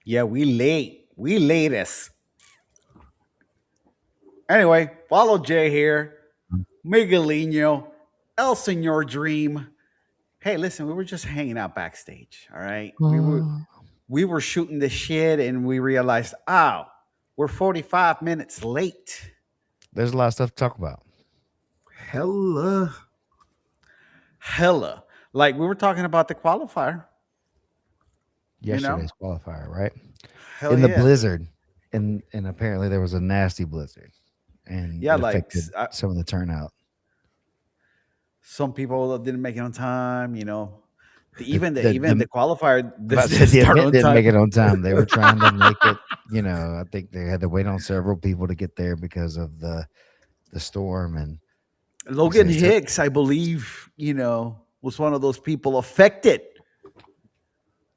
Yeah, we late. We latest. Anyway, follow Jay here. Miguelino, El Senor Dream. Hey, listen, we were just hanging out backstage. All right, Uh, we were shooting the shit, and we realized, oh, we're 45 minutes late. there's a lot of stuff to talk about. Hella. Hella, like we were talking about the qualifier. You know, Yesterday's qualifier, right? hell In the yeah, blizzard, and apparently there was a nasty blizzard, and yeah. it Like affected some of the turnout. some people didn't make it on time. You know, The even the qualifier about didn't the start event on didn't time. make it on time. They were trying to make it. I think they had to wait on several people to get there because of the storm. And like I Logan said, so Hicks, I believe, was one of those people affected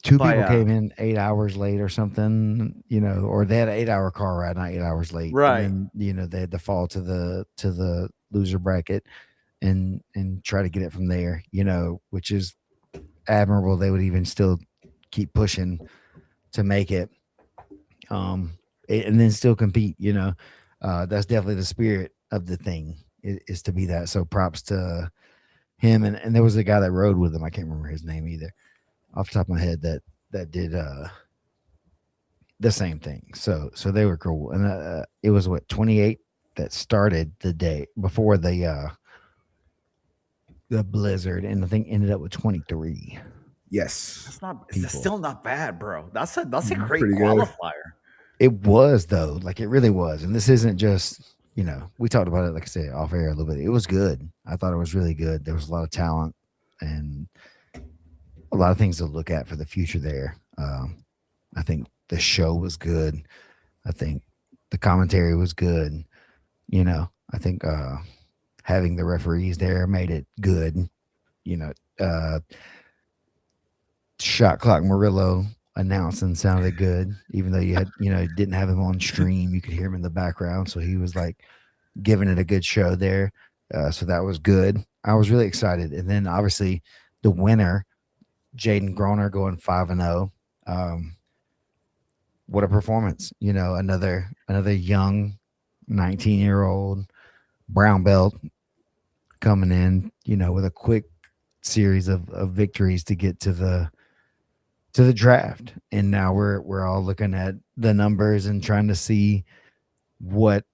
two by people came in 8 hours late or something. Or they had an 8 hour car ride, not 8 hours late, and right. then they had to fall to the loser bracket and try to get it from there. Which is admirable. They would even still keep pushing to make it, and then still compete. That's definitely the spirit of the thing is to be that. So props to him, and there was a guy that rode with him. I can't remember his name either off the top of my head that did the same thing. So they were cool, and it was what 28 that started the day before the blizzard, and the thing ended up with 23 Yes. That's people. still not bad, bro. That's a That's great pretty good. qualifier. It was though, like it really was, and this isn't just we talked about it like I said off air a little bit. It was good. I thought it was really good. There was a lot of talent and a lot of things to look at for the future there. I think the show was good. I think the commentary was good. I think having the referees there made it good. You know, uh, Shot Clock Murillo announcing sounded good, even though didn't have him on stream. You could hear him in the background, so he was like giving it a good show there. So that was good. I was really excited, and then obviously the winner, Jaden Groner, going 5-0. What a performance! Another young 19-year-old brown belt coming in. With a quick series of victories to get to the draft, and now we're all looking at the numbers and trying to see what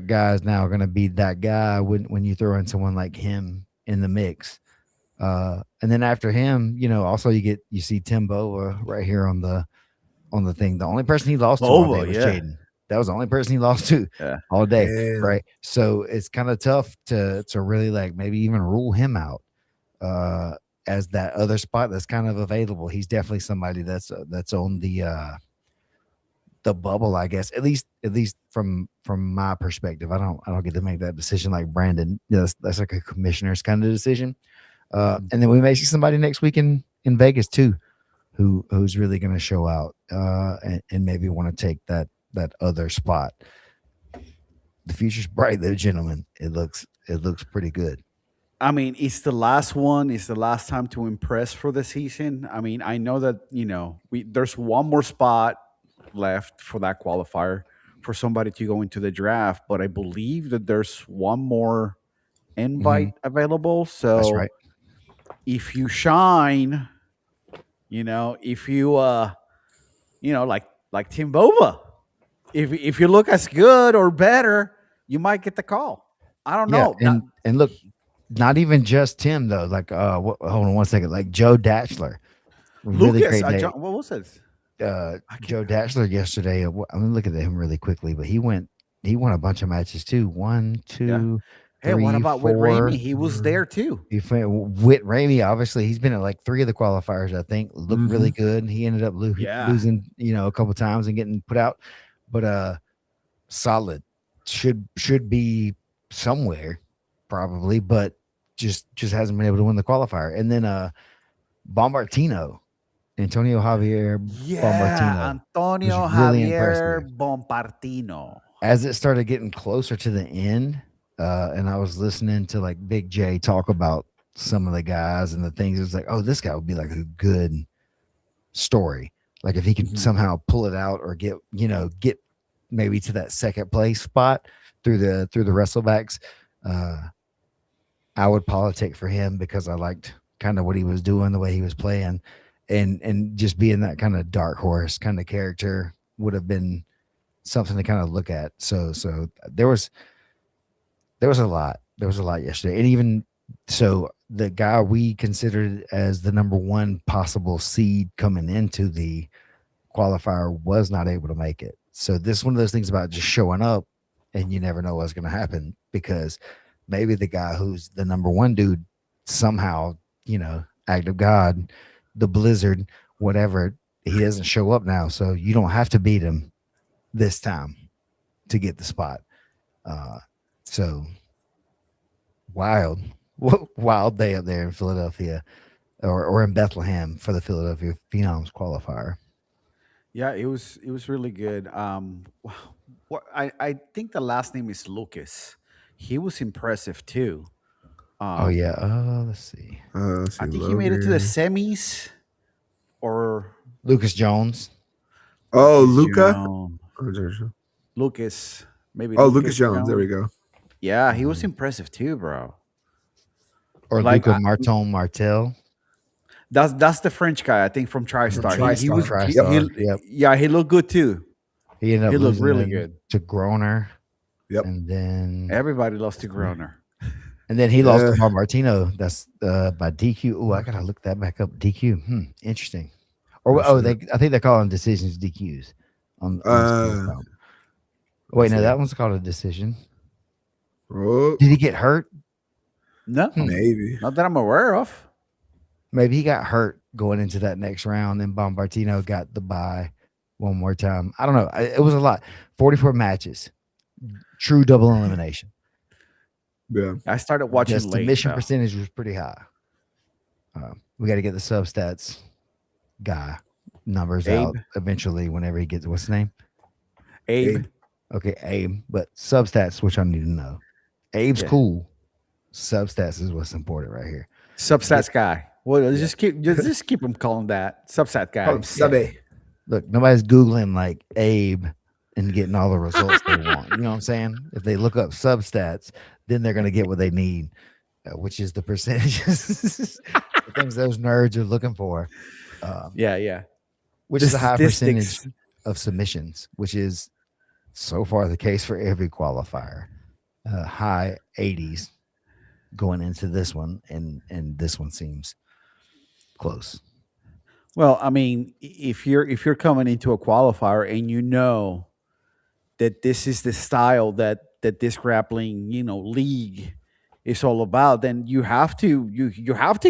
guys now are going to be that guy when you throw in someone like him in the mix. And then after him, also you see Tim Boa right here on the thing. The only person he lost to all day Boba, was yeah. Jaden. That was the only person he lost to Yeah. all day, Damn. right? So it's kind of tough to really like maybe even rule him out uh, as that other spot that's kind of available. He's definitely somebody that's on the bubble, I guess. At least from my perspective, I don't get to make that decision like Brandon. That's like a commissioner's kind of decision. And then we may see somebody next week in Vegas too, who's really going to show out and maybe want to take that other spot. The future's bright, though, gentlemen. It looks pretty good. I mean, it's the last one. It's the last time to impress for the season. I mean, I know that there's one more spot left for that qualifier for somebody to go into the draft, but I believe that there's one more Hmm. invite available. That's So right. if you shine, if you like Tim Bova, if you look as good or better, you might get the call. I don't Yeah, know. and look, not even just Tim though. Like, hold on one second. Like Joe Datchler, really Lucas, great day. what was it? I can't. Joe Datchler yesterday. I'm gonna look at him really quickly, but he won a bunch of matches too. One, Yeah. two, Hey, what three, about with Ramey? four. He was there too. He Whit Ramey, obviously, he's been at like three of the qualifiers. I think looked Mm-hmm. really good. He ended up Yeah. losing, a couple times and getting put out, but solid. Should be somewhere probably, but just hasn't been able to win the qualifier. And then Bombartino, Antonio Javier Yeah, Bombartino was Antonio really Javier impressive. Bompartino. As it started getting closer to the end, and I was listening to like Big J talk about some of the guys and the things, it was like, oh, this guy would be like a good story. Like if he could Mhm. somehow pull it out or get maybe to that second place spot through the wrestlebacks, uh, I would politic for him because I liked kind of what he was doing, the way he was playing, and just being that kind of dark horse kind of character would have been something to kind of look at. So there was a lot. There was a lot yesterday. And even so, the guy we considered as the number one possible seed coming into the qualifier was not able to make it. So this is one of those things about just showing up and you never know what's going to happen because maybe the guy who's the number one dude somehow, act of God, the blizzard, whatever, he doesn't show up now. So you don't have to beat him this time to get the spot. Uh, so wild, wild day up there in Philadelphia or in Bethlehem for the Philadelphia Phenoms qualifier. Yeah, it was really good. What I think the last name is Lucas. He was impressive too. Oh Um, yeah. Let's see. Let's I see, think he made it to the Logan. semis or Lucas Jones. Oh, Lucas Luca. Jones. Oh, Lucas, maybe Lucas Lucas Jones. There Jones. we go. Yeah, he was um, impressive too, bro. or Like Luca Marton Martel that's the French guy I think from From TriStar. He from TriStar. was Yep. TriStar. Yep. yeah, he looked good too. He ended up He looked losing really then good. to Groner, Yep. and then Everybody loves to Groner. he lost to Yeah. Bar Martino. That's by DQ. Oh, I gotta look that back up. DQ. Interesting. Or For sure. I think they call them decisions DQs on the Spanish Uh, count. Wait, let's no, see. that one's called a decision. Oh, Did he get hurt? No, maybe. not that I'm aware of. Maybe he got hurt going into that next round, and Bombartino got the bye one more time. I don't know. It was a lot. 44 matches, true double elimination. Yeah. I started The watching late submission though. percentage was pretty high. We got to get the substats guy numbers out Abe, eventually whenever he gets what's his name? Abe. Abe. Okay, Abe. But substats, which I need to know. Abe's Yeah. cool. Substats is what's important right here. Substats guy. Well, Yeah. just keep him calling that substat Call him guy. Subby. Look, nobody's Googling like Abe and getting all the results they want. You know what I'm saying? If they look up substats, then they're going to get what they need, which is the percentages, the things those nerds are looking for, Yeah, yeah. which The is a high percentage statistics. of submissions, which is so far the case for every qualifier. High 80s going into this one, and this one seems close. Well, I mean, if you're coming into a qualifier and you know that this is the style that this grappling league is all about, then you have to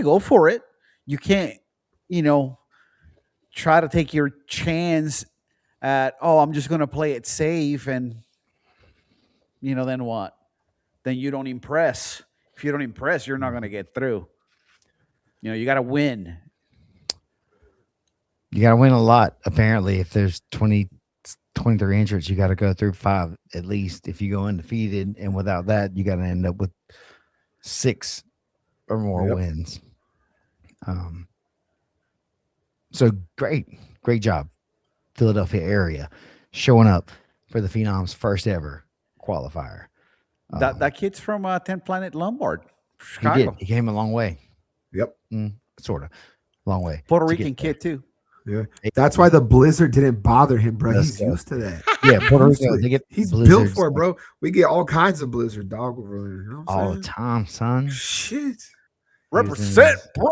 go for it. You can't you know try to take your chance at, oh, I'm just gonna play it safe, and then what? Then you don't impress. If you don't impress, you're not gonna get through. You got to win. You got to win a lot. Apparently, if there's 23 entrants, you got to go through 5 at least. If you go undefeated, and without that, you got to end up with 6 or more Yep. wins. So great job, Philadelphia area, showing up for the Phenoms' first ever qualifier. That kid's from 10 Planet Lombard, He did. Chicago. He came a long way, Yep. sort of, long way. Puerto to get Rican there. kid too. Yeah. That's why the blizzard didn't bother him, bro. Let's He's go. used to that. Yeah, Puerto Used to Rico. it. They get He's built blizzards for it, bro. We get all kinds of blizzard dog over there. You know what all I'm the saying? time, son. Shit. Represent, bro.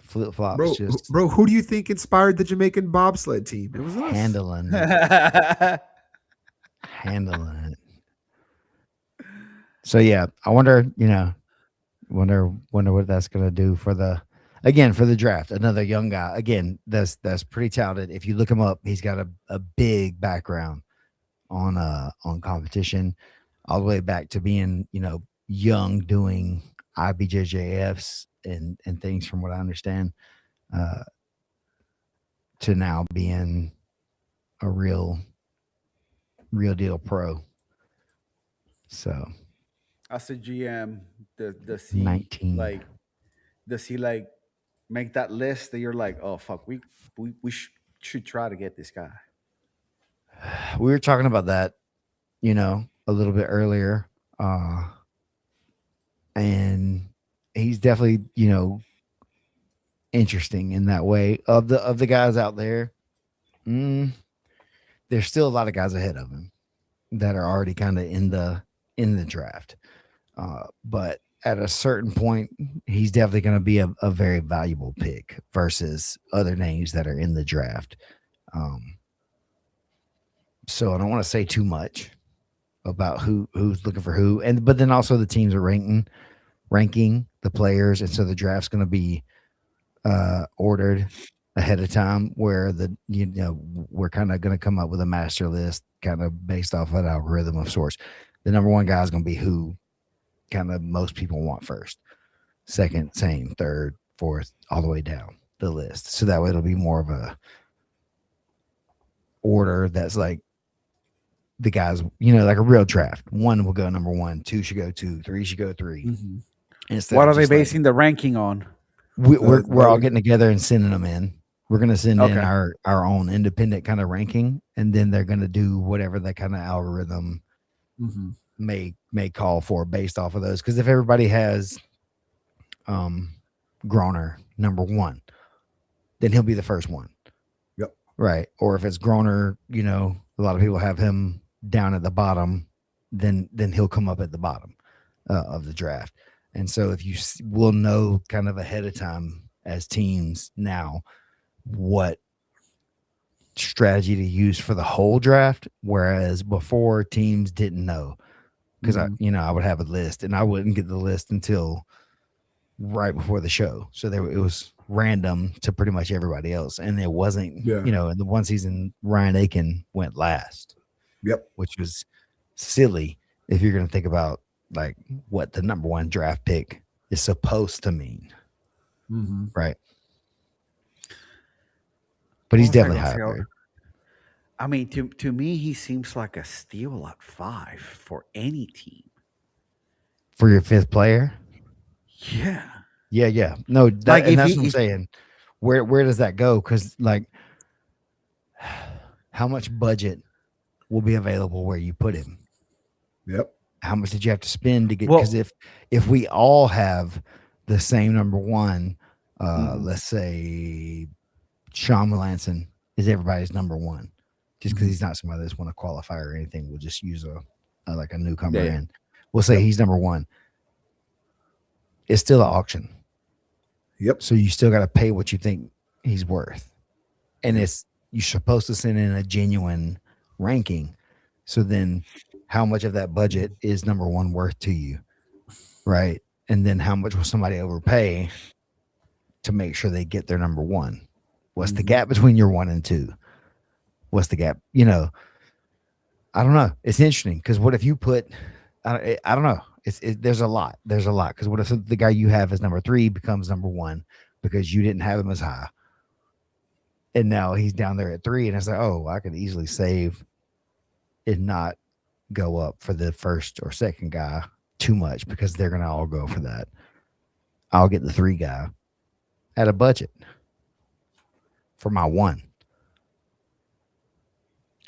Flip flops, Bro, just bro, who do you think inspired the Jamaican bobsled team? It was us. handling it. Yeah, Handling it. So yeah, I wonder, wonder what that's gonna do for the draft. Another young guy, again, that's pretty talented. If you look him up, he's got a big background on competition, all the way back to being, young doing IBJJFs and things from what I understand, to now being a real deal pro. So as a GM, does he 19. does he like make that list that you're like, oh fuck, we should try to get this guy. We were talking about that, a little bit earlier. And he's definitely, interesting in that way. Of the guys out there, there's still a lot of guys ahead of him that are already kind of in the draft. But at a certain point, he's definitely going to be a very valuable pick versus other names that are in the draft. So I don't want to say too much about who's looking for who, but then also the teams are ranking the players, and so the draft's going to be ordered ahead of time, where we're kind of going to come up with a master list, kind of based off of an algorithm of sorts. The number one guy is going to be who kind of most people want first, second, same, third, fourth, all the way down the list. So that way it'll be more of a order that's like the guys, like a real draft. One will go number one, two should go two, three should go 3. Mm-hmm. What are they basing the ranking on? We're all getting together and sending them in. We're going to send in our own independent kind of ranking, and then they're going to do whatever that kind of algorithm may call for based off of those. Because if everybody has Groner number one, then he'll be the first one. Yep. Right. Or if it's Groner, a lot of people have him down at the bottom, then he'll come up at the bottom of the draft. And so if we'll know kind of ahead of time as teams now what strategy to use for the whole draft, whereas before teams didn't know, because I would have a list and I wouldn't get the list until right before the show. So it was random to pretty much everybody else. And it wasn't, in the one season, Ryan Aiken went last. Yep. Which was silly if you're going to think about like what the number one draft pick is supposed to mean. Right. But he's definitely high. I mean, to me, he seems like a steal at 5 for any team. For your 5th player? Yeah. Yeah. No, that's what I'm saying. Where does that go? Because like, how much budget will be available where you put him? Yep. How much did you have to spend to get? Because if we all have the same number one, let's say Sean Melanson is everybody's number one, just because he's not somebody that's won a qualifier or anything. We'll just use a newcomer in. We'll say he's number one. It's still an auction. Yep. So you still got to pay what you think he's worth, and you're supposed to send in a genuine ranking. So then, how much of that budget is number one worth to you, right? And then how much will somebody overpay to make sure they get their number one? What's the gap between your 1 and 2? What's the gap? I don't know. It's interesting because what if you put? I don't know. There's a lot. Because what if the guy you have as number 3 becomes number 1 because you didn't have him as high, and now he's down there at 3, and it's like, oh, I could easily save and not go up for the first or second guy too much because they're gonna all go for that. I'll get the 3 guy at a budget for my 1.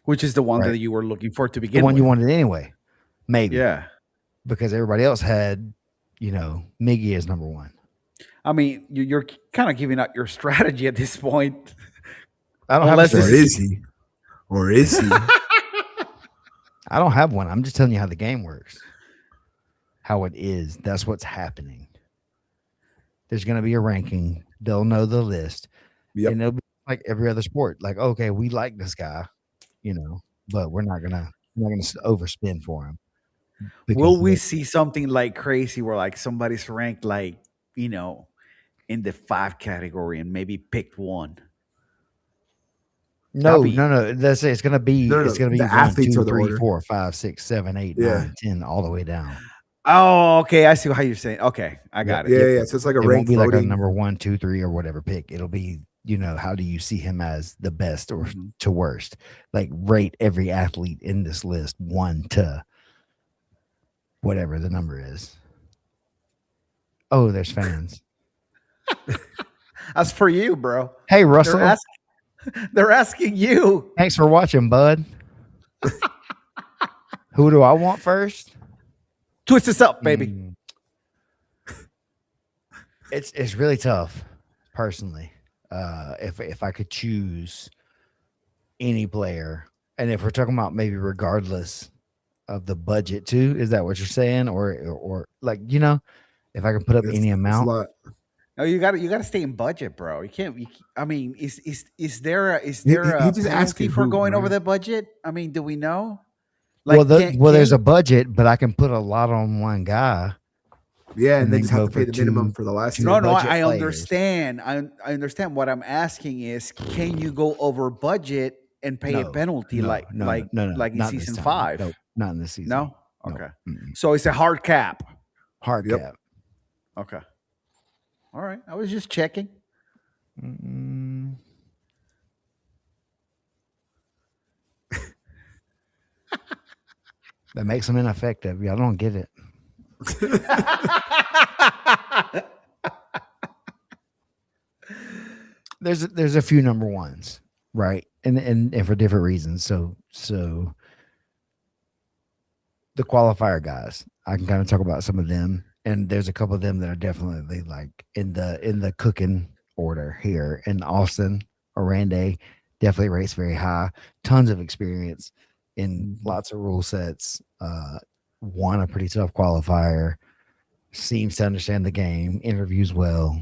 Which is the one that you were looking for to begin with. The one you wanted anyway. Maybe. Yeah. Because everybody else had, Miggy as number 1. I mean, you're kind of giving out your strategy at this point. I don't have a strategy. Or is he? I don't have one. I'm just telling you how the game works. How it is. That's what's happening. There's going to be a ranking. They'll know the list. Yep. And it'll be like every other sport. Like, okay, we like this guy, but we're not gonna overspend for him. Will we see something like crazy where like somebody's ranked like, in the 5 category and maybe picked 1? No. That's it. It's gonna be the 1, 2, athletes 3, 4, 5, 6, 7, 8, 9, 10, all the way down. Oh, okay. I see how you're saying. Okay, I got it. Yeah. So it's like a it rank won't be voting. like a number 1, 2, 3 or whatever pick. It'll be, how do you see him as the best or to worst? Like rate every athlete in this list 1 to whatever the number is. Oh, there's fans. That's for you, bro. Hey, Russell. They're asking you. Thanks for watching, bud. Who do I want first? Twist this up, baby. Mm. It's really tough, personally. If I could choose any player, and if we're talking about maybe regardless of the budget too, is that what you're saying, or like if I can put up any It's a amount? lot. No, you gotta stay in budget, bro. You can't. I mean, is there He a just penalty asking for who, going over man. the budget? I mean, do we know? Well, Like, can there's a can budget, but I can put a lot on one guy Yeah, and and they then just have go to pay for the minimum two for the last two two. no, no, budget I players. understand. I understand. What I'm asking is, can you go over budget and pay a No, penalty no, no, no, no, like in not this season time. 5? Nope, not in this season. No. Nope. Okay. Mm-mm. So it's a hard cap. Hard Yep. cap. Okay. All right. I was just checking. Mm. That makes them ineffective. Y'all don't get it. There's a few number ones, right? And for different reasons. So the qualifier guys, I can kind of talk about some of them, and there's a couple of them that are definitely like in the cooking order here. And Austin Orande definitely rates very high, tons of experience in lots of rule sets. Won a pretty tough qualifier, seems to understand the game, interviews well.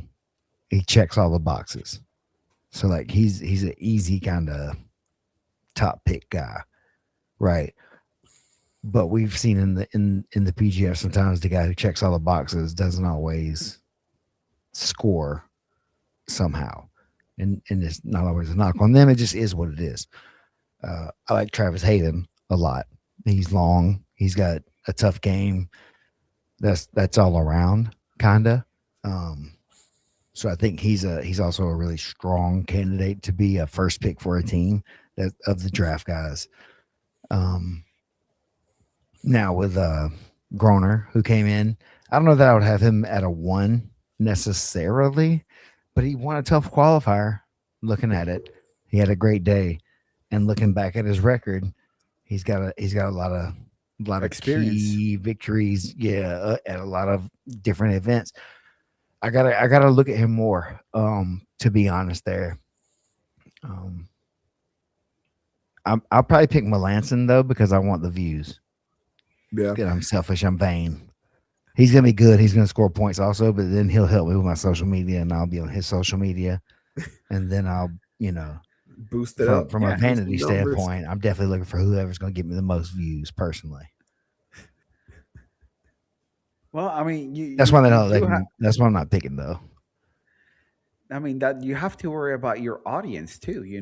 He checks all the boxes. So like he's an easy kind of top pick guy, right? But we've seen in the PGF sometimes the guy who checks all the boxes doesn't always score somehow, and it's not always a knock on them. It just is what it is. I like Travis Hayden a lot. He's long. He's got a tough game. That's all around kinda. So I think he's also a really strong candidate to be a first pick for a team that of the draft guys. Now with Groner, who came in, I don't know that I would have him at a 1 necessarily, but he won a tough qualifier. Looking at it, he had a great day, and looking back at his record, he's got a lot of Experience. key victories. Yeah, at a lot of different events. I gotta look at him more. To be honest, there. I'll probably pick Melanson though because I want the views. Yeah. Because I'm selfish. I'm vain. He's gonna be good. He's gonna score points also, but then he'll help me with my social media, and I'll be on his social media, and then I'll Boost it up. from Yeah, a vanity boost the numbers. standpoint, I'm definitely looking for whoever's gonna give me the most views personally. Well, I mean, That's why you that's why I'm not picking though. I mean, that you have to worry about your audience too. You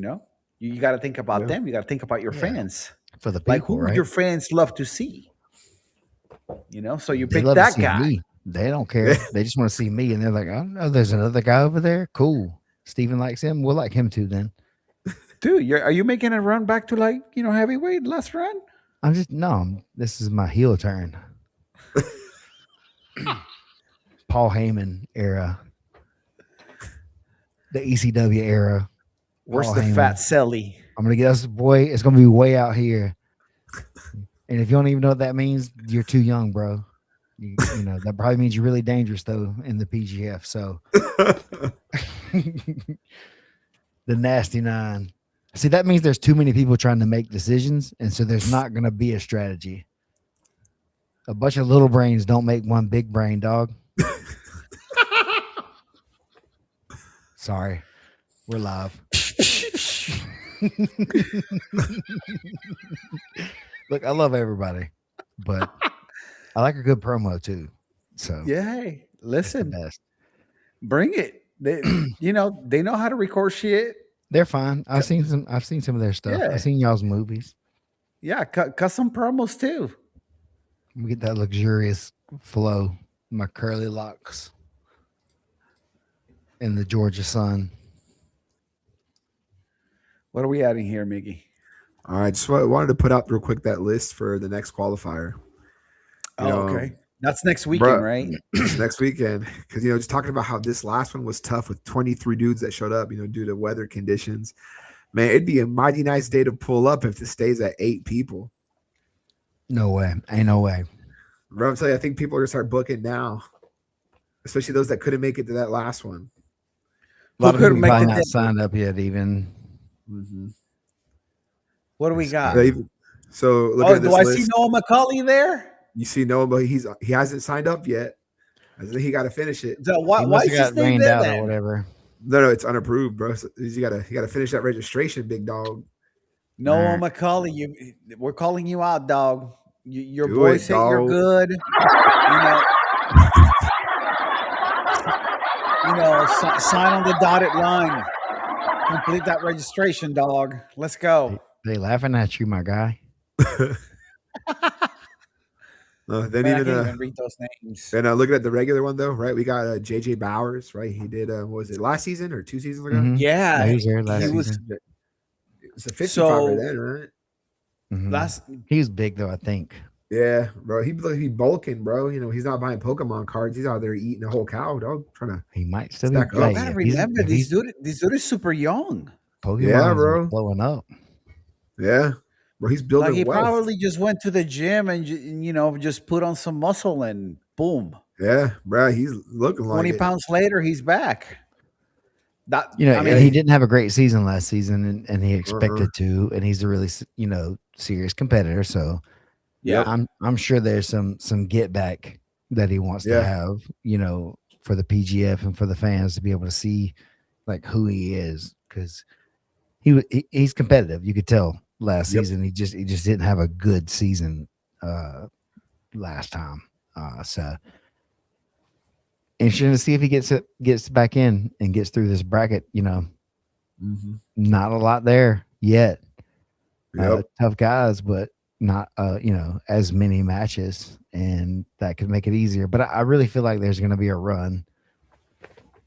got to think about Yeah. them. You got to think about your Yeah. fans. For the people, Like, who would right? your fans love to see? So you They pick love to that see guy. me. They don't care. They just want to see me, and they're like, "I don't know. There's another guy over there. Cool. Steven likes him. We'll like him too." Then Dude, are you making a run back to heavyweight last run? I'm just no. This is my heel turn. Paul Heyman era, the ECW era. Where's Paul the Heyman. fat Selly? I'm gonna get us, boy. It's gonna be way out here. And if you don't even know what that means, you're too young, bro. You know that probably means you're really dangerous though in the PGF. So the nasty 9. See, that means there's too many people trying to make decisions, and so there's not gonna be a strategy. A bunch of little brains don't make one big brain, dog. Sorry, we're live. Look, I love everybody, but I like a good promo too. So Yeah, hey, it's the listen, best. bring it. They they know how to record shit. They're fine. I've seen some of their stuff. Yeah. I've seen y'all's movies. Yeah, cut some promos too. We get that luxurious flow, my curly locks in the Georgia sun. What are we adding here, Miggy? All right, just wanted to put out real quick that list for the next qualifier. You know, Okay. That's next weekend, bruh, right? next weekend, because just talking about how this last one was tough with 23 dudes that showed up, due to weather conditions. Man, it'd be a mighty nice day to pull up if it stays at 8 people. No way. Ain't no way. Bro, I'm telling you, I think people are gonna start booking now, especially those that couldn't make it to that last one. A lot of couldn't people make probably the not day? signed up yet. Even Mm-hmm. What do we That's got? crazy. So look Oh, at do this I see list. Noah McCauley there? You see Noah, but he hasn't signed up yet. I think he got to finish it. Why, He why must have is his got name rained there out or then? whatever. No, it's unapproved, bro. So you gotta finish that registration, big dog. Noah Right. McCauley, we're calling you out, dog. Your Do boy it, said you're dog. good. Sign on the dotted line. Complete that registration, dog. Let's go. They laughing at you, my guy. Then Man, I even can't even read those names. and looking at the regular one though, right? We got JJ Bowers, right? He did what was it, last season or 2 seasons ago? Mhm. Yeah, he was there he last was. season. It's a 55er So then, right? last, He was big though, I think. Yeah, bro. He bulking, bro. You know, he's not buying Pokemon cards. He's out there eating a whole cow, dog. Trying to He might still be. stack you up. gotta Hey, remember if he's this dude is super young. Yeah, Pokemon's bro. blowing up. Yeah, bro. He's Like building he wealth. probably just went to the gym and just put on some muscle and boom, Yeah, bro. He's looking like 20 it. pounds later he's back. That You know, I and mean, he didn't have a great season last season, and he Uh-huh. expected to. And he's a really serious competitor. So yeah. I'm sure there's some get back that he wants to Yeah. have. For the PGF and for the fans to be able to see like who he is, because he's competitive. You could tell last Yep. season he just didn't have a good season last time. So interesting to see if he gets back in and gets through this bracket. Mm-hmm. Not a lot there yet. Yep. Tough guys, but not as many matches, and that could make it easier. But I really feel like there's going to be a run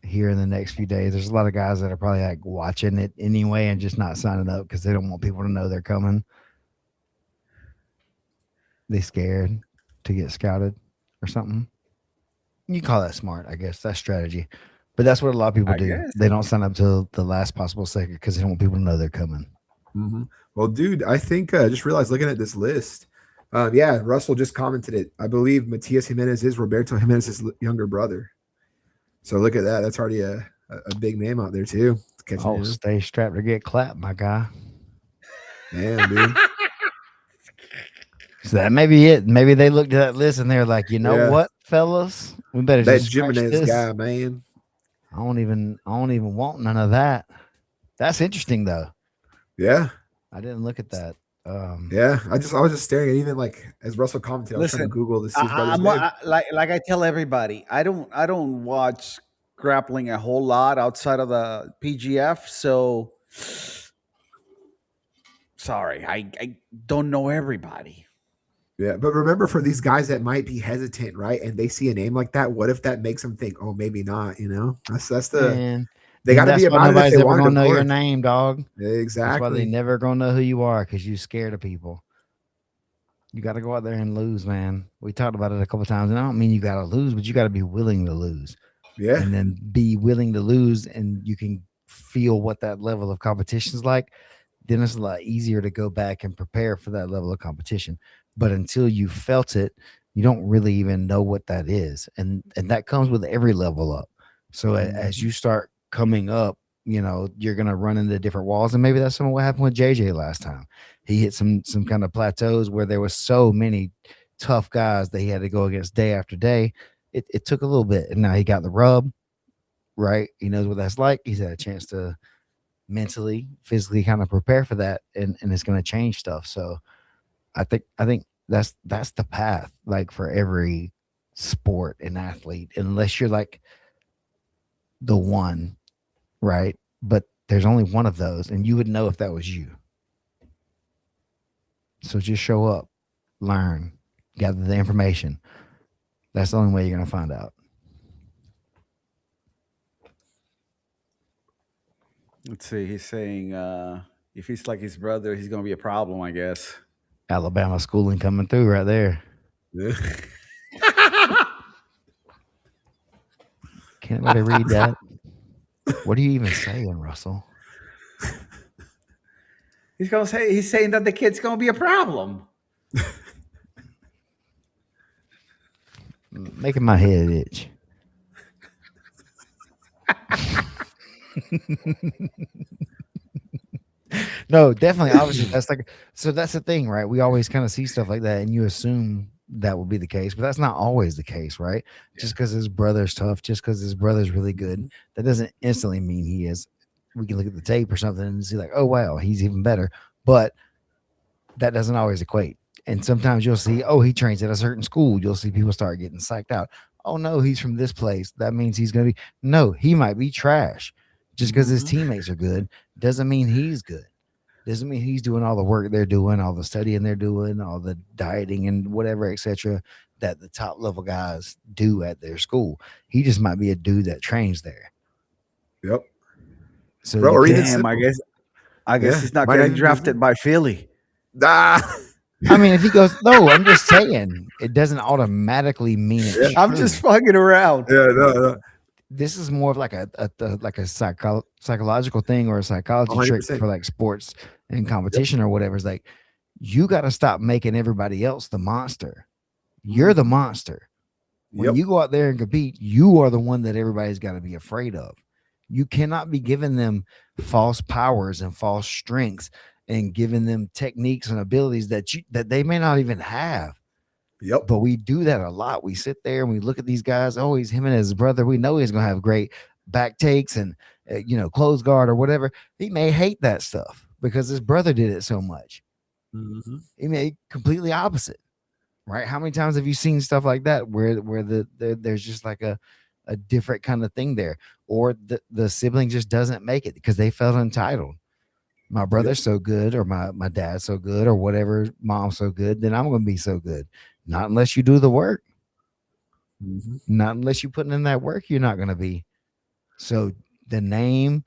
here in the next few days. There's a lot of guys that are probably like watching it anyway and just not signing up because they don't want people to know they're coming. They scared to get scouted or something. You call that smart, I guess. That's strategy. But that's what a lot of people I do. guess. They don't sign up till the last possible second because they don't want people to know they're coming. Mm-hmm. Well, dude, I think just realized looking at this list. Yeah, Russell just commented it. I believe Matias Jimenez is Roberto Jimenez's younger brother. So look at that. That's already a big name out there too. Oh, stay strapped to get clapped, my guy. Damn, dude. So that may be it. Maybe they looked at that list and they're like, you know Yeah. what, fellas, we better That just scratch Jimenez this. guy, man. I don't even want none of that. That's interesting though. Yeah. I didn't look at that. Yeah. I was just staring at even like as Russell commented, I was trying to Listen, Google to see his brother's I'm name. like I tell everybody, I don't watch grappling a whole lot outside of the PGF, so sorry, I don't know everybody. Yeah, but remember for these guys that might be hesitant, right? And they see a name like that, what if that makes them think, oh, maybe not, That's the Man, they gotta that's be why about it if nobody's they ever wanted gonna to know your push. name, dog. Exactly. That's why they never gonna know who you are because you're scared of people. You got to go out there and lose, man. We talked about it a couple of times, and I don't mean you got to lose, but you got to be willing to lose. Yeah. And then be willing to lose, and you can feel what that level of competition is like. Then it's a lot easier to go back and prepare for that level of competition. But until you felt it, you don't really even know what that is, and that comes with every level up. So as you start coming up, you're gonna run into different walls, and maybe that's some of what happened with JJ last time. He hit some kind of plateaus where there was so many tough guys that he had to go against day after day. It took a little bit, and now he got the rub. Right, he knows what that's like. He's had a chance to mentally, physically kind of prepare for that, and it's going to change stuff. So I think that's the path, like for every sport and athlete, unless you're like the one, right? But there's only one of those, and you would know if that was you. So just show up, learn, gather the information. That's the only way you're going to find out. Let's see. He's saying if he's like his brother, he's going to be a problem, I guess. Alabama schooling coming through right there. Yeah. Can't anybody read that? What are you even saying, Russell? He's saying that the kid's gonna be a problem. Making my head itch. No, definitely. Obviously, that's the thing, right? We always kind of see stuff like that, and you assume that will be the case, but that's not always the case, right? Just because his brother's tough, just because his brother's really good, that doesn't instantly mean he is. We can look at the tape or something and see like, oh wow, he's even better, but that doesn't always equate. And sometimes you'll see, oh, he trains at a certain school. You'll see people start getting psyched out. Oh no, he's from this place. That means he's gonna be no, he might be trash. Just because his teammates are good doesn't mean he's good. Doesn't mean he's doing all the work they're doing, all the studying they're doing, all the dieting and whatever, etc. that the top level guys do at their school. He just might be a dude that trains there. Yep. So Bro, or even Damn, I guess Yeah, he's not might getting not even be drafted good. by Philly. Ah, I mean, if he goes, no, I'm just saying it doesn't automatically mean it's I'm true. just fucking around. yeah, no. This is more of like a psychological thing or a psychology trick 100%. for like sports and competition or whatever. It's like you got to stop making everybody else the monster. You're the monster. When Yep. you go out there and compete, you are the one that everybody's got to be afraid of. You cannot be giving them false powers and false strengths and giving them techniques and abilities that they may not even have. Yep. But we do that a lot. We sit there and we look at these guys. Oh, he's him and his brother. We know he's going to have great back takes and, close guard or whatever. He may hate that stuff because his brother did it so much. Mm-hmm. He may completely opposite, right? How many times have you seen stuff like that where there's just like a different kind of thing there, or the sibling just doesn't make it because they felt entitled. My brother's so good, or my dad's so good, or whatever, mom's so good, then I'm going to be so good. Not unless you do the work. Mm-hmm. Not unless you're putting in that work, you're not going to be. So the name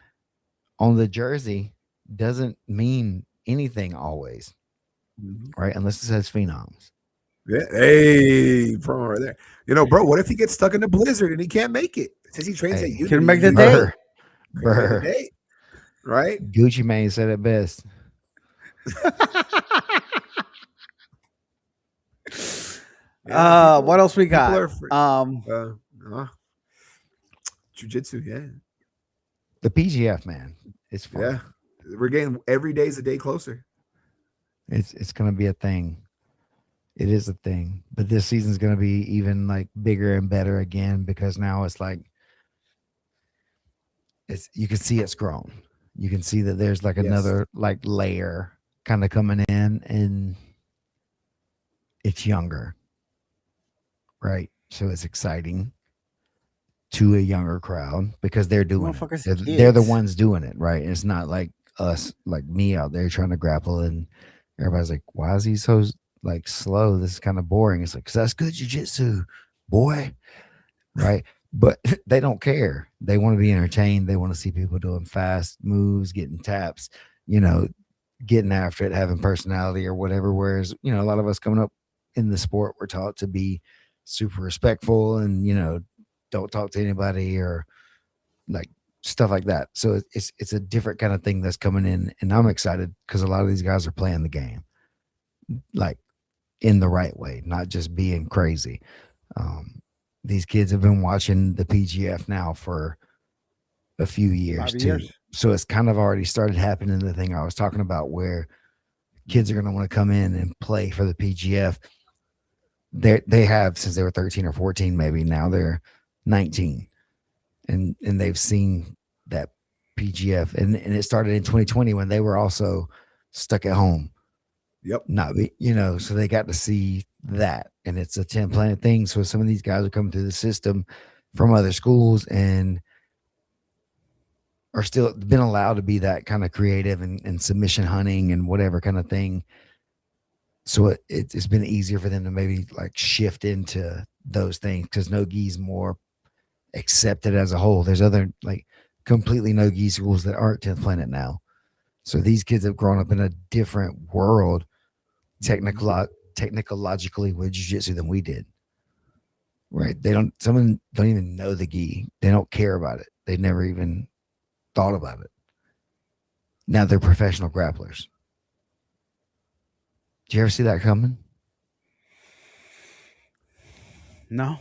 on the jersey doesn't mean anything always, right? Unless it says phenoms. Yeah. Hey, promo right there. Bro, what if he gets stuck in the blizzard and he can't make it? Since he trains Hey, at Unity. Can make the he- day. Brr, Couldn't make the brr. day, right? Gucci Mane said it best. What else we people got? are afraid. Jiu-jitsu, yeah. The PGF, man, it's fun. Yeah. We're getting every day is a day closer. It's going to be a thing. It is a thing, but this season's going to be even like bigger and better again because now it's like you can see it's grown. You can see that there's like Yes. another like layer kind of coming in, and it's younger, right? So it's exciting to a younger crowd because they're doing Motherfuckers it. are They're the kids. ones doing it, right? It's not like us, like me out there trying to grapple, and everybody's like, "Why is he so like slow? This is kind of boring." It's like, "'Cause that's good jiu-jitsu, boy," right? But they don't care. They want to be entertained. They want to see people doing fast moves, getting taps, getting after it, having personality or whatever. Whereas, a lot of us coming up in the sport, we're taught to be super respectful and, don't talk to anybody or like stuff like that. So it's a different kind of thing that's coming in. And I'm excited because a lot of these guys are playing the game like in the right way, not just being crazy. These kids have been watching the PGF now for a few years 5 too. years. So it's kind of already started happening. The thing I was talking about where kids are going to want to come in and play for the PGF. They have since they were 13 or 14, maybe now they're 19 and they've seen that PGF and it started in 2020 when they were also stuck at home. Yep. So they got to see that, and it's a 10-planet thing. So some of these guys are coming through the system from other schools and are still been allowed to be that kind of creative and submission hunting and whatever kind of thing. So it's been easier for them to maybe like shift into those things because no-gi's more accepted as a whole. There's other like completely no-gi schools that aren't 10th planet now. So these kids have grown up in a different world technologically with jiu-jitsu than we did. Right. Someone don't even know the gi. They don't care about it. They never even thought about it. Now they're professional grapplers. Did you ever see that coming? No,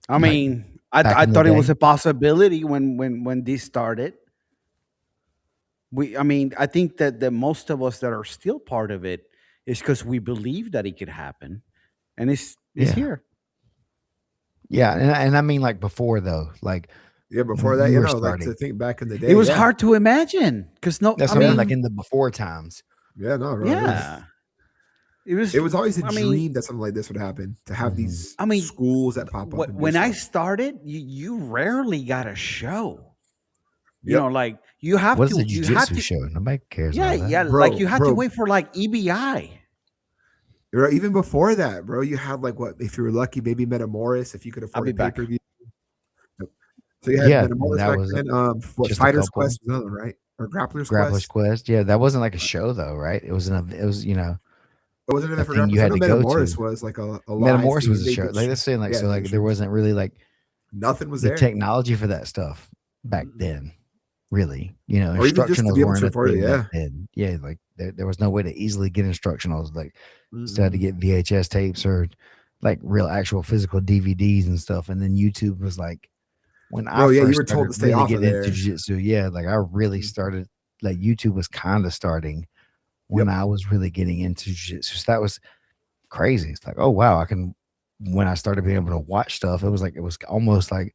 I Like mean, back I in the thought it was day? a possibility when this started. I mean, I think that most of us that are still part of it is because we believe that it could happen, and it's Yeah. here. Yeah. And I mean, like before, though, like Yeah, when before that, you were like to starting. think back in the It day, was yeah. hard to imagine because no, That's I what I mean. Like mean, in the before times. Yeah, no, bro. yeah, it It was. was always a I mean, dream that something like this would happen, to have Mhm. these I mean, schools that pop up and do when I stuff. started, you rarely got a show. You Yep. know, like you have What is a to, you had jujitsu to, show? Nobody cares yeah, about that. yeah, like you had to Bro, wait for like EBI. even before that, bro, you had like what if you were lucky, maybe Metamoris, if you could I'll afford be a pay back. per view. So you had Yeah, and Metamoris that back was then. What just a Fighters couple. Quest was another, right? Or Grappler's Grappler's Quest. Quest. Yeah, that wasn't like a show though, right? It was it was It wasn't a even for thing you Grapplers. I had know to go to. Metamoris was like a live Metamorphosis thing, was and a show. Like that's saying like yeah, so they like did there streams. wasn't really like Nothing was the there, technology for that stuff back then. Really, you know, or even just to instructionals be able weren't to a afford it. thing back Yeah. then. Yeah, like there was no way to easily get instructionals. Like still had to Mm-mm. get VHS tapes or like real actual physical DVDs and stuff. And then YouTube was like when I Bro, yeah, you first were told started to stay really off of getting into there. jiu-jitsu. Yeah, like I really Mhm. started like YouTube was kind of starting when Yep. I was really getting into jiu-jitsu. So that was crazy. It's like, oh wow, I can when I started being able to watch stuff, it was almost like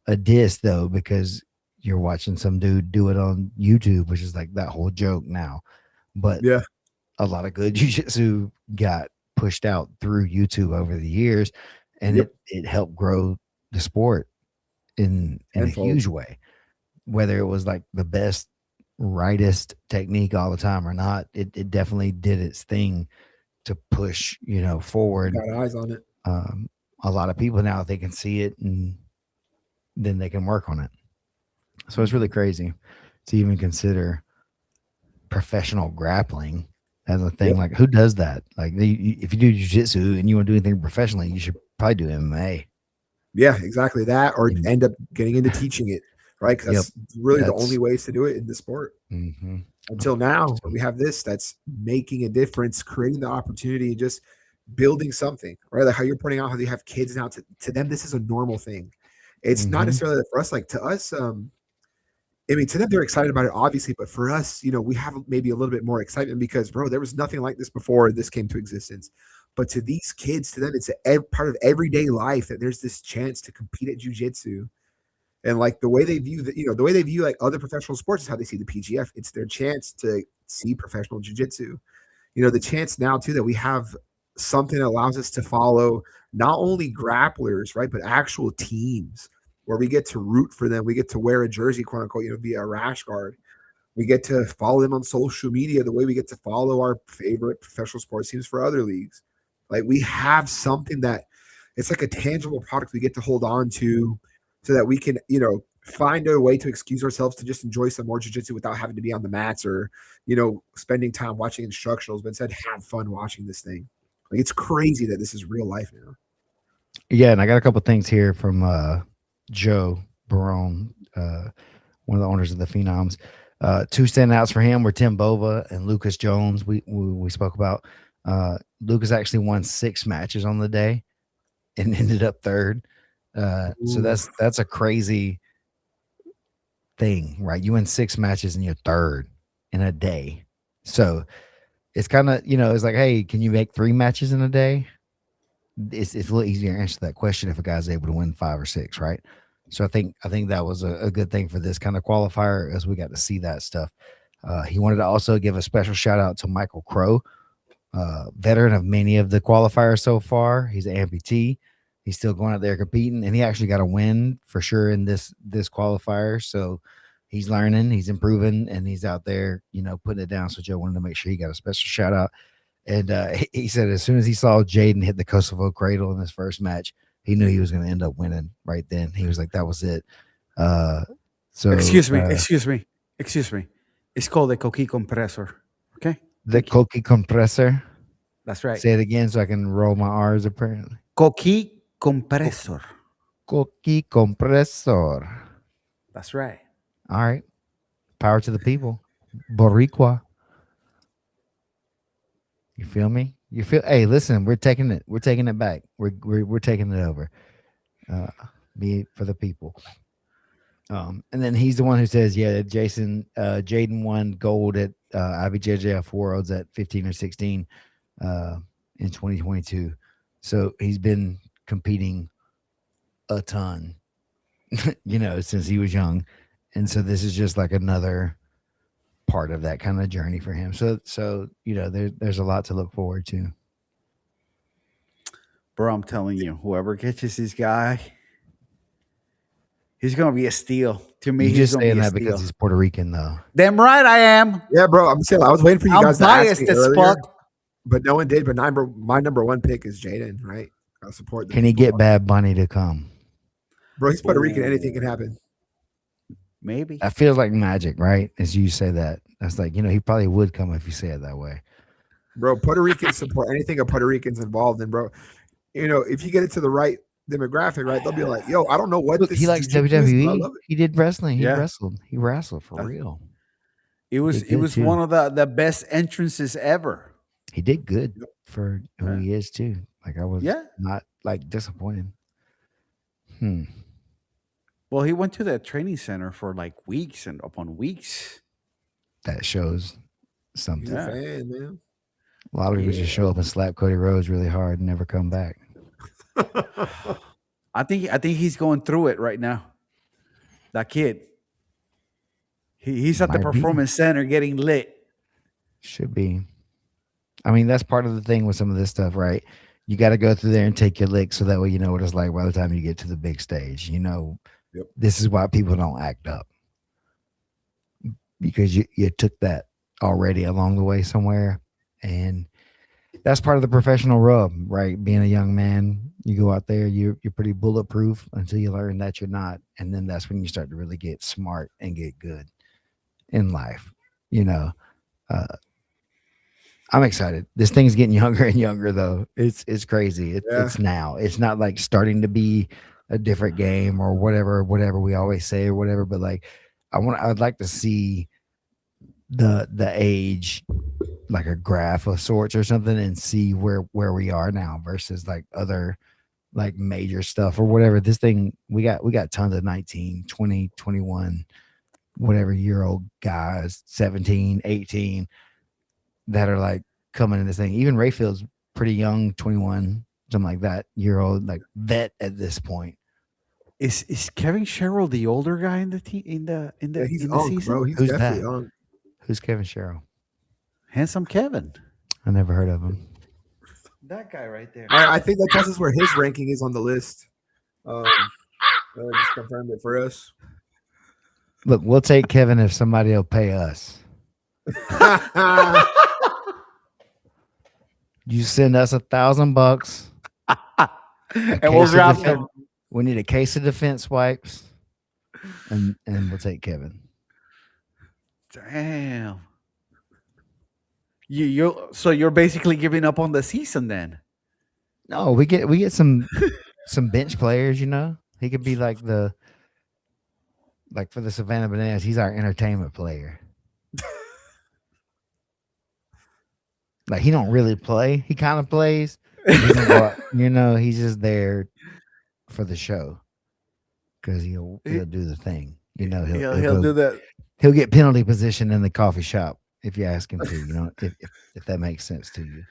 a diss though, because you're watching some dude do it on YouTube, which is like that whole joke now. But Yeah. a lot of good jiu-jitsu got pushed out through YouTube over the years, and Yep. it helped grow the sport in a Tenfold. huge way. Whether it was like the best rightest technique all the time or not, it definitely did its thing to push, you know, forward. Got eyes on it. Um, a lot of people now they can see it and then they can work on it. So it's really Mhm. crazy to even consider professional grappling as a thing. Yep. Like, who does that? Like, if you do jujitsu and you want to do anything professionally, you should probably do MMA. Yeah, exactly that, or And, end up getting into teaching it, right? Because yep, that's really the only that's ways to do it in the sport. mhm. Until now, So, we have this that's making a difference, creating the opportunity, just building something, right? Like how you're pointing out how you have kids now. To them, this is a normal thing. It's not mhm. necessarily that for us, like to us. I mean, to them, they're excited about it, obviously, but for us, we have maybe a little bit more excitement because, bro, there was nothing like this before this came to existence. But to these kids, to them, it's part of everyday life that there's this chance to compete at jujitsu. And like the way they view the way they view like other professional sports is how they see the PGF. It's their chance to see professional jujitsu. The chance now too that we have something that allows us to follow not only grapplers, right, but actual teams where we get to root for them. We get to wear a jersey, quote unquote, via a rash guard. We get to follow them on social media the way we get to follow our favorite professional sports teams for other leagues. Like we have something that it's like a tangible product we get to hold on to so that we can, find a way to excuse ourselves to just enjoy some more jiu-jitsu without having to be on the mats or, spending time watching instructionals, but instead have fun watching this thing. Like it's crazy that this is real life now. Yeah, and I got a couple things here from Joe Barone, one of the owners of the Phenoms. Two standouts for him were Tim Bova and Lucas Jones. We spoke about. Lucas actually won 6 matches on the day and ended up third. So Ooh. that's a crazy thing, right? You win 6 matches and you're third in a day. So it's kind of, it's like, hey, can you make 3 matches in a day? It's a little easier to answer that question if a guy's able to win 5 or 6, right? So I think that was a good thing for this kind of qualifier as we got to see that stuff. He wanted to also give a special shout out to Michael Crow, veteran of many of the qualifiers so far. He's an amputee. He's still going out there competing, and he actually got a win for sure in this qualifier. So he's learning, he's improving, and he's out there, putting it down. So Joe wanted to make sure he got a special shout out. And he said as soon as he saw Jaden hit the Kosovo cradle in his first match, he knew he was going to end up winning right then. He was like, that was it. So Excuse me, excuse me, excuse me. It's called a coqui compressor. Okay, the thank you. Koki compressor. That's right. Say it again so I can roll my R's apparently. Coqui compressor. Koki compressor. That's right. All right. Power to the people. Boricua. You feel me? You feel? Hey, listen, we're taking it. We're taking it back. We're taking it over. Uh, be for the people. And then he's the one who says, yeah, Jaden won gold at IBJJF Worlds at 15 or 16 uh, in 2022. So he's been competing a ton, since he was young. And so this is just like another part of that kind of journey for him. So there's a lot to look forward to. Bro, I'm telling you, whoever catches this guy, he's gonna be a steal. To me, You he's just gonna saying be a that steal. because he's Puerto Rican, though. Damn right I am. Yeah, bro. I'm saying I was waiting for you I'm guys to ask biased me as earlier, fuck. but no one did. But my number one pick is Jaden, right? I support the Can he people. get Bad Bunny to come? Bro, he's Puerto Rican. Anything can happen. Maybe. That feels like magic, right? As you say that. That's like, he probably would come if you say it that way. Bro, Puerto Ricans support anything a Puerto Rican's involved in, bro. If you get it to the right demographic, right, they'll be like, yo, I don't know what Look, this he likes jiu-jitsu is, but I WWE. love it. He did wrestling. He Yeah. wrestled. He wrestled for That's- real. It was did good, one too. of the best entrances ever. He did good Yep. for who Yeah. he is too. Like I was Yeah. not like disappointed. Well, he went to that training center for like weeks and upon weeks. That shows He's something. a Yeah. fan, man. A lot of people just show up and slap Cody Rhodes really hard and never come back. I think he's going through it right now. That kid. He's at the Might be. performance center getting lit. Should be. I mean, that's part of the thing with some of this stuff, right? You got to go through there and take your lick so that way you know what it's like by the time you get to the big stage. Yep. This is why people don't act up. Because you took that already along the way somewhere. And that's part of the professional rub, right? Being a young man, you go out there, you're pretty bulletproof until you learn that you're not. And then that's when you start to really get smart and get good in life. I'm excited. This thing's getting younger and younger, though. It's crazy. It's now. It's not like starting to be a different game or whatever we always say or whatever. But like, I would like to see the age, like a graph of sorts or something, and see where we are now versus like other like major stuff or whatever. This thing we got tons of 19, 20, 21, whatever year old guys, 17, 18 that are like coming in this thing. Even Rayfield's pretty young, 21, something like that, year old, like vet at this point. Is Kevin Sherrill the older guy in the team in the He's in the unk, season? bro. He's Who's definitely that? unk. Who's Kevin Sherrill? Handsome Kevin. I never heard of him. That guy right there. I think that tells us where his ranking is on the list. Just confirmed it for us. Look, we'll take Kevin if somebody will pay us. You send us $1,000. And we'll draft him. We need a case of defense wipes, and we'll take Kevin. Damn. So you're basically giving up on the season then? No, we get some bench players. He could be like for the Savannah Bananas. He's our entertainment player. Like he don't really play. He kind of plays. He's just there for the show because he'll do the thing. He'll do that. He'll get penalty position in the coffee shop if you ask him to. If that makes sense to you.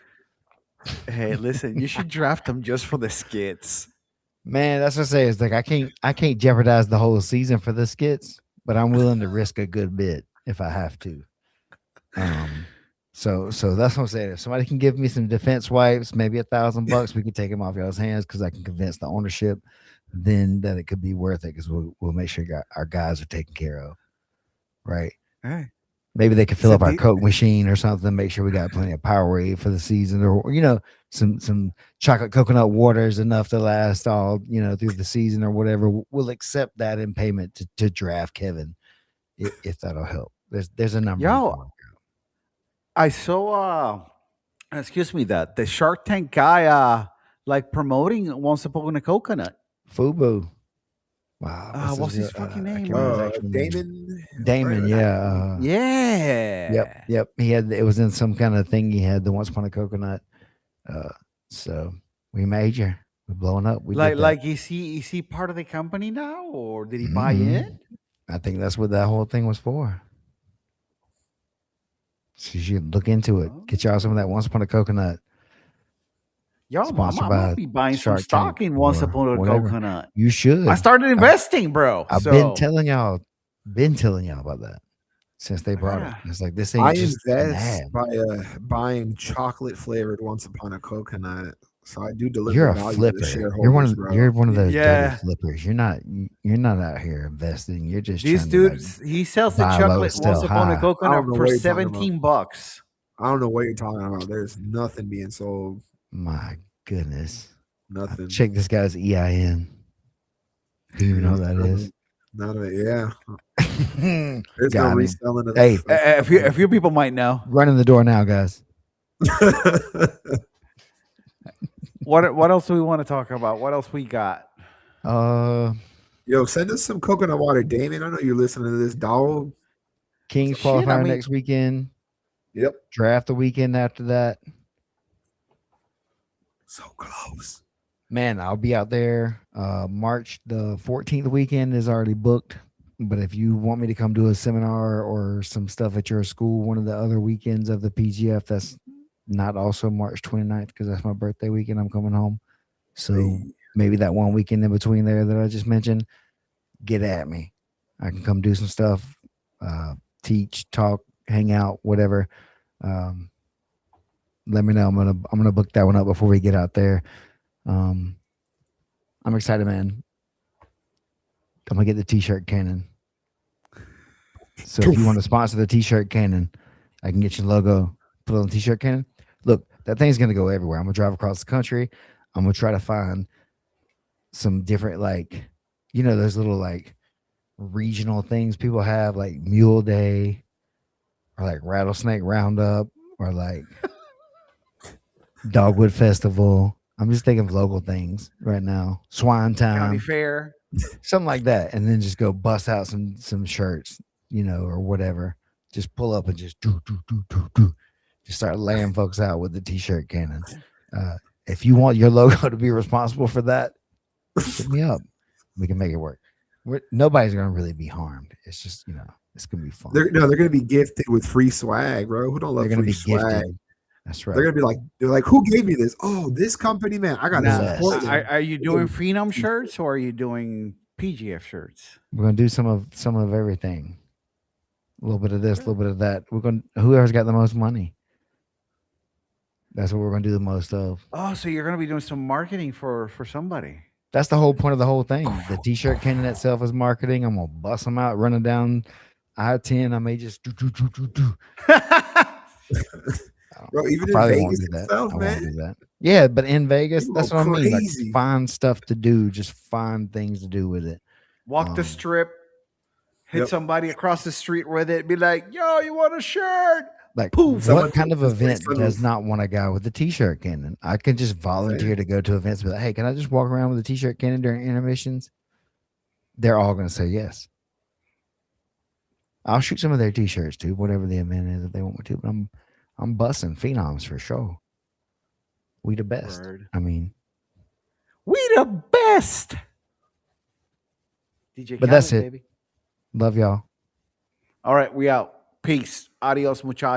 Hey, listen, you should draft him just for the skits. Man, that's what I say. It's like I can't jeopardize the whole season for the skits, but I'm willing to risk a good bit if I have to. So that's what I'm saying. If somebody can give me some defense wipes, maybe $1,000, we can take them off y'all's hands because I can convince the ownership. Then that it could be worth it because we'll make sure our guys are taken care of, right? Hey. Maybe they could fill up our Coke machine or something. Make sure we got plenty of Powerade for the season, or some chocolate coconut water is enough to last all through the season or whatever. We'll accept that in payment to draft Kevin if that'll help. There's a number. Yo, I saw excuse me, that the Shark Tank guy like promoting Once Upon a Coconut. Fubu. Wow, What's his fucking I name, can't remember his man? actual name. Damon. Damon, Right, yeah. Yeah. Yep. He had it was in some kind of thing. He had the Once Upon a Coconut. So we major. We're blowing up. We did that. Like is he part of the company now, or did he buy Mhm. in? I think that's what that whole thing was for. So you should look into it. Get y'all some of that Once Upon a Coconut. Yo, I'm Sponsored gonna by be buying some Shark Tank stock in Once or Upon a whatever. Coconut. You should. I started investing, bro. I've so been telling y'all about that since they brought it. gotta- It's like this I ain't just an invest ad. by buying chocolate flavored Once Upon a Coconut. So I do deliver You're a value to flipper. the shareholders, You're bro. one of those Yeah. dirty flippers. You're not out here investing. You're just This trying dude, to like he sells the buy low, chocolate sell Once Upon a high. I don't Coconut know for what you're talking about. $17. I don't know what you're talking about. There's nothing being sold. My goodness. Nothing. Check this guy's EIN. Do you even know what that is? None of it. Yeah. There's no Got him. reselling of Hey, A few people might know. Running the door now, guys. What else do we want to talk about? What else we got? Yo, send us some coconut water, Damien. I know you're listening to this, dog. Kings Shit, I qualifier mean- next weekend. Yep. Draft the weekend after that. So close. Man, I'll be out there. March the 14th weekend is already booked. But if you want me to come do a seminar or some stuff at your school, one of the other weekends of the PGF, that's not also March 29th because that's my birthday weekend. I'm coming home. So Hey. maybe that one weekend in between there that I just mentioned, get at me. I can come do some stuff, teach, talk, hang out, whatever. Let me know. I'm gonna book that one up before we get out there. I'm excited, man. I'm gonna get the t-shirt cannon. So if you want to sponsor the t-shirt cannon, I can get your logo, put it on the t-shirt cannon. Look, that thing's gonna go everywhere. I'm gonna drive across the country. I'm gonna try to find some different, like, you know, those little like regional things people have, like Mule Day or like Rattlesnake Roundup or like Dogwood Festival. I'm just thinking of local things right now. Swine County Time, Fair. something like that, and then just go bust out some shirts, you know, or whatever. Just pull up and just do. Just start laying folks out with the t-shirt cannon. If you want your logo to be responsible for that, hit me up. We can make it work. Nobody's gonna really be harmed. It's just, you know, it's gonna be fun. They're gonna be gifted with free swag, bro. Who don't love They're gonna free be swag? gifted. That's right. They're gonna be like, who gave me this? Oh, this company, man. I gotta Yes. support them. Are you doing Phenom shirts or are you doing PGF shirts? We're gonna do some of everything. A little bit of this, a little bit of that. We're gonna whoever's got the most money. That's what we're gonna do the most of. Oh, so you're gonna be doing some marketing for somebody. That's the whole point of the whole thing. The t-shirt cannon itself is marketing. I'm gonna bust them out, running down I-10. I may just do. Bro, even in Probably won't Vegas do that. itself, I won't man. do that. Yeah, but in Vegas, People that's go what I mean. Like, crazy. find stuff to do. Just find things to do with it. Walk the strip, hit Yep. somebody across the street with it, be like, "Yo, you want a shirt?" Like, Poof. Someone what kind of took this event place does from- not want a guy with a t-shirt cannon? I could just volunteer to go to events and be like, hey, can I just walk around with a t-shirt cannon during intermissions? They're all going to say yes. I'll shoot some of their t-shirts too, whatever the event is if they want me to. But I'm busting phenoms for sure. We the best. Word. I mean, We the best. DJ But that's Khaled, it. baby. love y'all. All right, we out. Peace. Adios, muchachos.